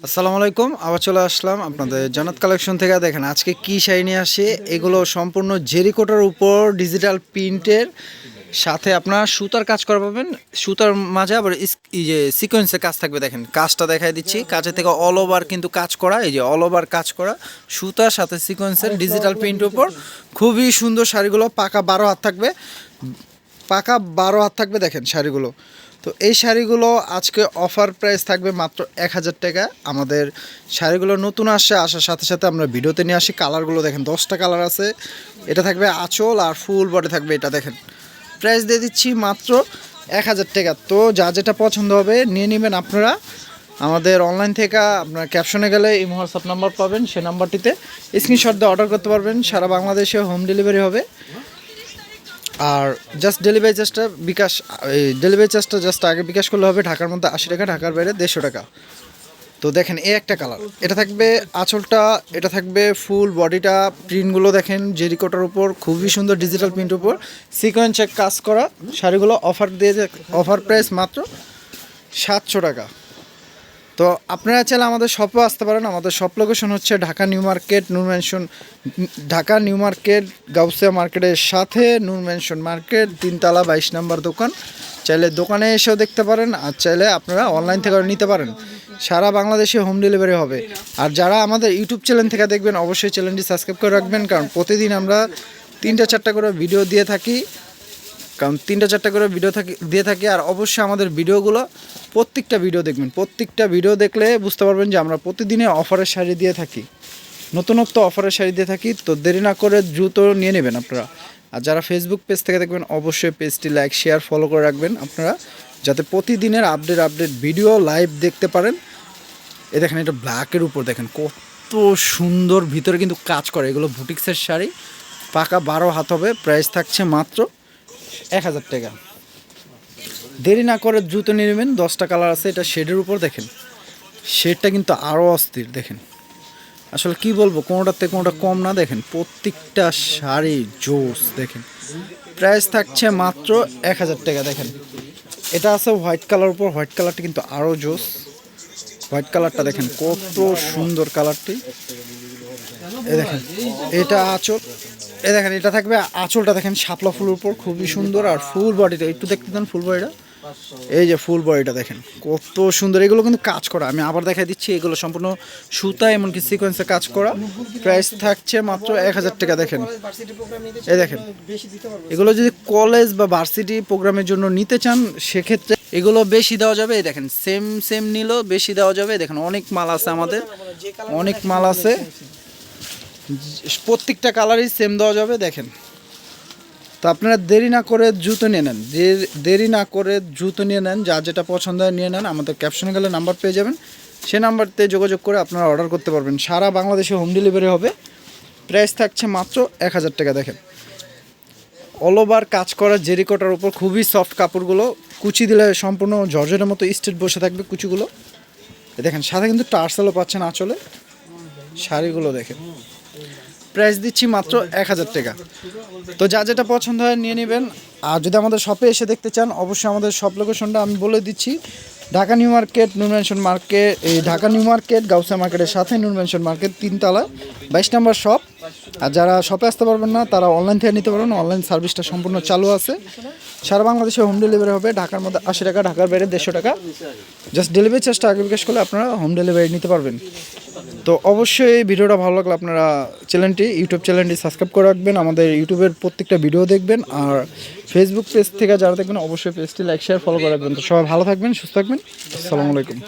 আসসালামু আলাইকুম, আবার চলে আসলাম আপনাদের জান্নাত কালেকশন থেকে। দেখেন আজকে কি শাড়ি নিয়ে আসি। এগুলো সম্পূর্ণ জেরিকোটার উপর ডিজিটাল প্রিন্টের সাথে আপনার সুতার কাজ করা পাবেন। সুতার মাঝে আবার এই যে সিকোয়েন্সের কাজ থাকবে। দেখেন কাজটা দেখাই দিচ্ছি। কাজের থেকে অল ওভার কিন্তু কাজ করা, এই যে অল ওভার কাজ করা সুতার সাথে সিকোয়েন্সের ডিজিটাল প্রিন্টের উপর খুবই সুন্দর শাড়িগুলো। পাকা 12 হাত থাকবে, পাকা 12 হাত থাকবে। দেখেন শাড়িগুলো, তো এই শাড়িগুলো আজকে অফার প্রাইস থাকবে মাত্র 1000 টাকা। আমাদের শাড়িগুলো নতুন আসার সাথে সাথে আমরা ভিডিওতে নিয়ে আসি। কালারগুলো দেখেন, 10টা কালার আছে। এটা থাকবে আঁচল আর ফুল বডি থাকবে। এটা দেখেন প্রাইস দিয়ে দিচ্ছি মাত্র 1000 টাকা। তো যা যেটা পছন্দ হবে নিয়ে নেবেন আপনারা। আমাদের অনলাইন থেকে আপনার ক্যাপশনে গেলে এই হোয়াটসঅ্যাপ নাম্বার পাবেন, সেই নাম্বারটিতে স্ক্রিনশট দিয়ে অর্ডার করতে পারবেন। সারা বাংলাদেশে হোম ডেলিভারি হবে। আর জাস্ট ডেলিভারি চার্জটা জাস্ট আগে বিকাশ করলে হবে। ঢাকার মধ্যে 80 টাকা, ঢাকার বাইরে 150 টাকা। তো দেখেন এই একটা কালার, এটা থাকবে আঁচলটা, এটা থাকবে ফুল বডিটা। প্রিন্টগুলো দেখেন জেরিকোটার উপর খুবই সুন্দর ডিজিটাল প্রিন্টের উপর সিকোয়েন্সের কাজ করা শাড়িগুলো অফার প্রাইস মাত্র 700 টাকা। তো আপনারা চাইলে আমাদের শপে আসতে পারেন। আমাদের শপ লোকেশন হচ্ছে Dhaka new market, Dhaka new market Gausia মার্কেটের সাথে নূর ম্যানশন মার্কেট, 3 তলা 22 নম্বর দোকান। চাইলে দোকানে এসেও দেখতে পারেন, আর চাইলে আপনারা অনলাইন থেকে নিতে পারেন। সারা বাংলাদেশে হোম ডেলিভারি হবে। আর যারা আমাদের ইউটিউব চ্যানেল থেকে দেখবেন অবশ্যই চ্যানেলটি সাবস্ক্রাইব করে রাখবেন, কারণ প্রতিদিন আমরা 3-4টা করে ভিডিও দিয়ে থাকি। দিয়ে থাকি। আর অবশ্যই আমাদের ভিডিওগুলো প্রত্যেকটা ভিডিও দেখবেন। প্রত্যেকটা ভিডিও দেখলে বুঝতে পারবেন যে আমরা প্রতিদিনে অফারের শাড়ি দিয়ে থাকি, নতুনত্ব অফারের শাড়ি দিয়ে থাকি। তো দেরি না করে দ্রুত নিয়ে নেবেন আপনারা। আর যারা ফেসবুক পেজ থেকে দেখবেন অবশ্যই পেজটি লাইক শেয়ার ফলো করে রাখবেন আপনারা, যাতে প্রতিদিনের আপডেট ভিডিও লাইভ দেখতে পারেন। এই দেখেন এটা ব্ল্যাকের উপর দেখেন কত সুন্দর, ভিতরে কিন্তু কাজ করে। এগুলো বুটিক্সের শাড়ি, পাকা 12 হাত হবে। প্রাইস থাকছে মাত্র 1000 টাকা। দেরি না করে দ্রুত নিয়ে নেবেন। 10টা কালার আছে। এটা শেডের উপর দেখেন, শেডটা কিন্তু আরও অস্থির। দেখেন আসলে কি বলবো, কোনোটার থেকে কোনোটা কম না। দেখেন প্রত্যেকটা শাড়ি জোস। দেখেন প্রাইস থাকছে মাত্র 1000 টাকা। দেখেন এটা আছে হোয়াইট কালার উপর, হোয়াইট কালারটা কিন্তু আরও জোস। হোয়াইট কালারটা দেখেন কত সুন্দর কালারটি। এই দেখেন এটা আঁচল, এই দেখেন এটা থাকবে আঁচলটা দেখেন শাপলা ফুলের উপর খুবই সুন্দর। আর ফুল বডিটা একটু দেখতে দেন, ফুল বডিটা, এই যে ফুল বডিটা দেখেন কত সুন্দর। এগুলো কিন্তু কাজ করা, আমি আবার দেখাই দিচ্ছি। এগুলো সম্পূর্ণ সুতা এমনকি সিকোয়েন্সে কাজ করা। প্রাইস থাকছে মাত্র 1000 টাকা। দেখেন এই দেখেন, এগুলো যদি কলেজ বা ভার্সিটি প্রোগ্রামের জন্য নিতে চান সেক্ষেত্রে এগুলো বেশি দেওয়া যাবে। এই দেখেন সেম নিলেও বেশি দেওয়া যাবে। দেখেন অনেক মাল আছে, আমাদের অনেক মাল আছে। প্রত্যেকটা কালারই সেম দেওয়া যাবে। দেখেন তো আপনারা দেরি না করে দ্রুত নিয়ে নেন, দেরি না করে দ্রুত নিয়ে নেন। যা যেটা পছন্দ হয় নিয়ে নেন। আমাদের ক্যাপশনে গেলে নাম্বার পেয়ে যাবেন, সে নাম্বারতে যোগাযোগ করে আপনারা অর্ডার করতে পারবেন। সারা বাংলাদেশে হোম ডেলিভারি হবে। প্রাইস থাকছে মাত্র 1000 টাকা। দেখেন অল ওভার কাজ করা জেরিকোটার উপর খুবই সফট কাপড়গুলো। কুচি দিলে সম্পূর্ণ জর্জেটের মতো স্ট্রেট বসে থাকবে কুচিগুলো। দেখেন সাথে কিন্তু টার্সেলও পাচ্ছেন আঁচলে। শাড়িগুলো দেখেন প্রাইস দিচ্ছি মাত্র 1000 টাকা। তো যা যেটা পছন্দ হয় নিয়ে নেবেন। আর যদি আমাদের শপে এসে দেখতে চান অবশ্যই আমাদের শপ লোকেশনটা আমি বলে দিচ্ছি। ঢাকা নিউ মার্কেট, নূর ম্যানশন মার্কেট, এই ঢাকা নিউ মার্কেট গাউসিয়া মার্কেটের সাথে নূর ম্যানশন মার্কেট, 3 তলা 22 নম্বর শপ। আর যারা শপে আসতে পারবেন না তারা অনলাইন থেকে নিতে পারবেন। অনলাইন সার্ভিসটা সম্পূর্ণ চালু আছে। সারা বাংলাদেশে হোম ডেলিভারি হবে। ঢাকার মধ্যে 80 টাকা, ঢাকার বাইরে 150 টাকা। জাস্ট ডেলিভারি চার্জটা আগে বিকাশ করলে আপনারা হোম ডেলিভারি নিতে পারবেন। তো অবশ্যই ভিডিওটা ভালো লাগলে আপনারা ইউটিউব চ্যানেলটি সাবস্ক্রাইব করে রাখবেন। আমাদের ইউটিউবের প্রত্যেকটা ভিডিও দেখবেন। আর ফেসবুক পেজ থেকে যারা দেখবেন অবশ্যই পেজটি লাইক শেয়ার ফলো করে রাখবেন। তো সবাই ভালো থাকবেন, সুস্থ থাকবেন। আসসালামু আলাইকুম।